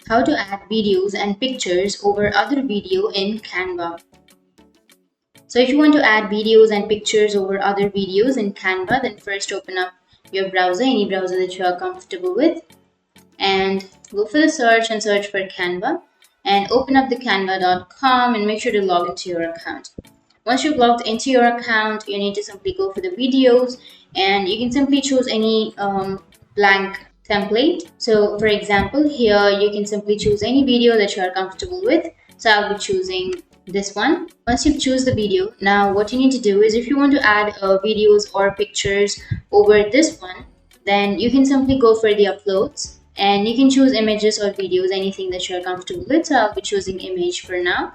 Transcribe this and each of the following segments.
how to add videos and pictures over other video in Canva. So if you want to add videos and pictures over other videos in Canva, then first open up your browser, any browser that you are comfortable with, and go for the search and search for Canva, and open up the canva.com and make sure to log into your account. Once you've logged into your account, you need to simply go for the videos, and you can simply choose any blank template. So for example, here you can simply choose any video that you are comfortable with. So I'll be choosing this one. Once you choose the video, now what you need to do is, if you want to add videos or pictures over this one, then you can simply go for the uploads, and you can choose images or videos, anything that you're comfortable with. So I'll be choosing image for now.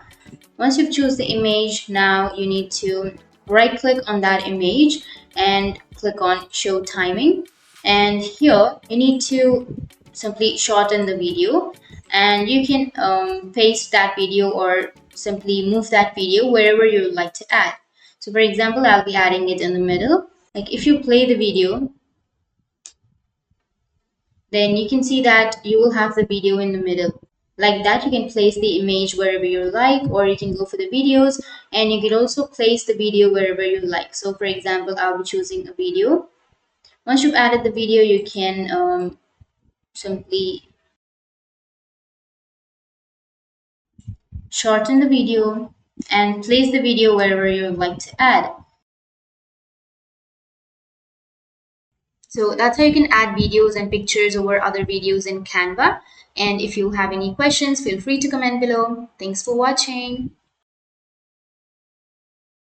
Once you've chosen the image, now you need to right click on that image and click on show timing, and here you need to simply shorten the video, and you can paste that video or simply move that video wherever you would like to add. So for example, I'll be adding it in the middle. Like if you play the video, then you can see that you will have the video in the middle. Like that, you can place the image wherever you like, or you can go for the videos and you can also place the video wherever you like. So for example, I'll be choosing a video. Once you've added the video, you can simply shorten the video and place the video wherever you would like to add. So that's how you can add videos and pictures over other videos in Canva. And if you have any questions, feel free to comment below. Thanks for watching.